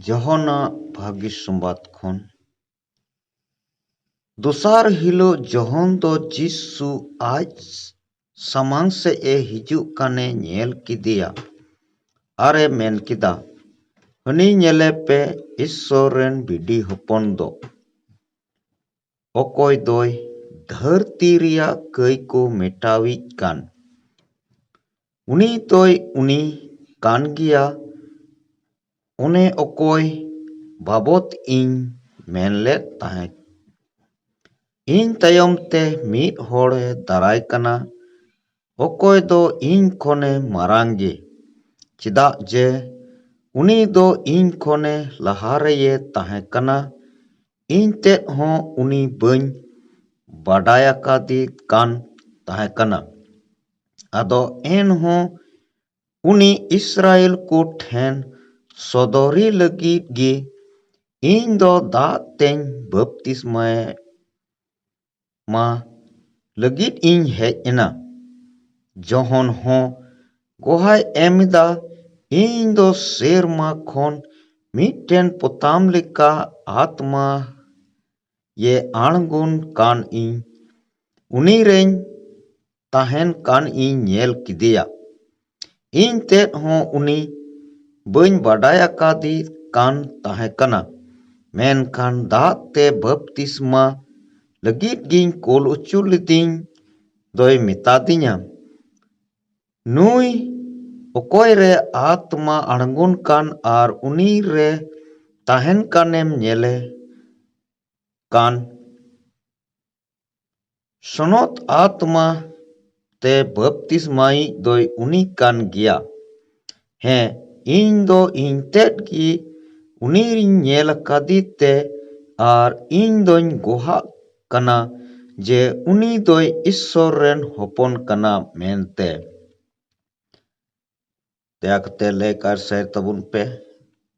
ᱡᱚᱦᱚᱱᱟᱜ ᱵᱷᱟᱹᱜᱤ ᱥᱚᱢᱵᱟᱫ ᱠᱷᱚᱱ ᱫᱚᱥᱟᱨ ᱦᱤᱞᱳᱜ ᱡᱚᱦᱚᱱ ᱫᱚ ᱡᱤᱥᱩ ᱟᱡ ᱥᱟᱢᱟᱝ ᱥᱮᱫ ᱮ ᱦᱤᱡᱩᱜ ᱠᱟᱱᱮ ᱧᱮᱞ ᱠᱮᱫᱮᱭᱟ ᱟᱨ ᱮ ᱢᱮᱱ ᱠᱮᱫᱟ, ᱦᱟᱹᱱᱤ ᱧᱮᱞᱮ ᱯᱮ ᱤᱥᱥᱚᱨ ᱨᱮᱱ ᱵᱷᱤᱰᱤ ᱦᱚᱯᱚᱱ ᱫᱚ, ᱚᱠᱚᱭ ᱫᱚᱭ ᱫᱷᱟᱹᱨᱛᱤ ᱨᱮᱭᱟᱜ ᱠᱟᱹᱭ ᱠᱚ ᱢᱮᱴᱟᱣᱤᱡ ᱠᱟᱱ᱾ ᱩᱱᱤ ᱫᱚᱭ ᱩᱱᱤ ᱠᱟᱱ ᱜᱮᱭᱟ ᱚᱱᱮ ᱚᱠᱚᱭ ᱵᱟᱵᱚᱫ ᱤᱧ ᱢᱮᱱᱞᱮᱫ ᱛᱟᱦᱮᱸ᱾ ᱤᱧ ᱛᱟᱭᱚᱢ ᱛᱮ ᱢᱤᱫ ᱦᱚᱲᱮ ᱫᱟᱨᱟᱭ ᱠᱟᱱᱟ, ᱚᱠᱚᱭ ᱫᱚ ᱤᱧ ᱠᱷᱚᱱᱮ ᱢᱟᱨᱟᱝ ᱜᱮ, ᱪᱮᱫᱟᱜ ᱡᱮ ᱩᱱᱤ ᱫᱚ ᱤᱧ ᱠᱷᱚᱱᱮ ᱞᱟᱦᱟ ᱨᱮᱭ ᱛᱟᱦᱮᱸ ᱠᱟᱱᱟ᱾ ᱤᱧ ᱛᱮᱫ ᱦᱚᱸ ᱩᱱᱤ ᱵᱟᱹᱧ ᱵᱟᱰᱟᱭᱟᱠᱟᱫᱮ ᱠᱟᱱ ᱛᱟᱦᱮᱸ ᱠᱟᱱᱟ᱾ ᱟᱫᱚ ᱮᱱᱦᱚᱸ ᱩᱱᱤ ᱤᱥᱨᱟᱭᱮᱞ ᱠᱚ ᱴᱷᱮᱱ ᱥᱚᱫᱚᱨᱤ ᱞᱟᱹᱜᱤᱫ ᱜᱮ ᱤᱧ ᱫᱚ ᱫᱟᱜ ᱛᱮᱧ ᱵᱟᱯᱛᱤᱥᱢᱟ ᱞᱟᱹᱜᱤᱫ ᱤᱧ ᱦᱮᱡ ᱮᱱᱟ᱾ ᱡᱚᱦᱚᱱ ᱦᱚᱸ ᱜᱚᱦᱟᱭ ᱮᱢ ᱮᱫᱟ, ᱤᱧ ᱫᱚ ᱥᱮᱨᱢᱟ ᱠᱷᱚᱱ ᱢᱤᱫᱴᱮᱱ ᱯᱚᱛᱟᱢ ᱞᱮᱠᱟ ᱟᱛᱢᱟ ᱭᱮ ᱟᱬᱜᱚᱱ ᱠᱟᱱ ᱤᱧ ᱩᱱᱤᱨᱮᱧ ᱛᱟᱦᱮᱱ ᱠᱟᱱ ᱤᱧ ᱧᱮᱞ ᱠᱮᱫᱮᱭᱟ᱾ ᱤᱧ ᱛᱮᱫ ᱦᱚᱸ ᱩᱱᱤ ᱵᱟᱹᱧ ᱵᱟᱰᱟᱭᱟᱠᱟᱫᱮ ᱠᱟᱱ ᱛᱟᱦᱮᱸ ᱠᱟᱱᱟ, ᱢᱮᱱᱠᱷᱟᱱ ᱫᱟᱜ ᱛᱮ ᱵᱟᱯᱛᱤᱥᱢᱟ ᱞᱟᱹᱜᱤᱫ ᱜᱤᱧ ᱠᱳᱞ ᱚᱪᱚ ᱞᱤᱫᱤᱧ ᱫᱚᱭ ᱢᱮᱛᱟᱫᱤᱧᱟ, ᱱᱩᱭ ᱚᱠᱚᱭ ᱨᱮ ᱟᱛᱢᱟ ᱟᱬᱜᱚᱱ ᱠᱟᱱ ᱟᱨ ᱩᱱᱤ ᱨᱮ ᱛᱟᱦᱮᱱ ᱠᱟᱱᱮᱢ ᱧᱮᱞᱮ ᱠᱟᱱ, ᱥᱚᱱᱚᱛ ᱟᱛᱢᱟ ᱛᱮ ᱵᱟᱯᱛᱤᱥᱢᱟᱭᱤᱡ ᱫᱚᱭ ᱩᱱᱤ ᱠᱟᱱ ᱜᱮᱭᱟ᱾ ᱦᱮᱸ, ᱤᱧ ᱫᱚ ᱤᱧ ᱛᱮᱫ ᱜᱮ ᱩᱱᱤᱧ ᱧᱮᱞ ᱠᱟᱫᱮ ᱛᱮ ᱟᱨ ᱤᱧ ᱫᱚᱧ ᱜᱚᱦᱟᱜ ᱠᱟᱱᱟ ᱡᱮ ᱩᱱᱤ ᱫᱚᱭ ᱤᱥᱥᱚᱨ ᱨᱮᱱ ᱦᱚᱯᱚᱱ ᱠᱟᱱᱟ ᱢᱮᱱᱛᱮ᱾ ᱫᱟᱭᱟ ᱠᱟᱛᱮ ᱞᱟᱭᱤᱠ ᱟᱨ ᱥᱮᱭᱟᱨ ᱛᱟᱵᱚᱱ ᱯᱮ।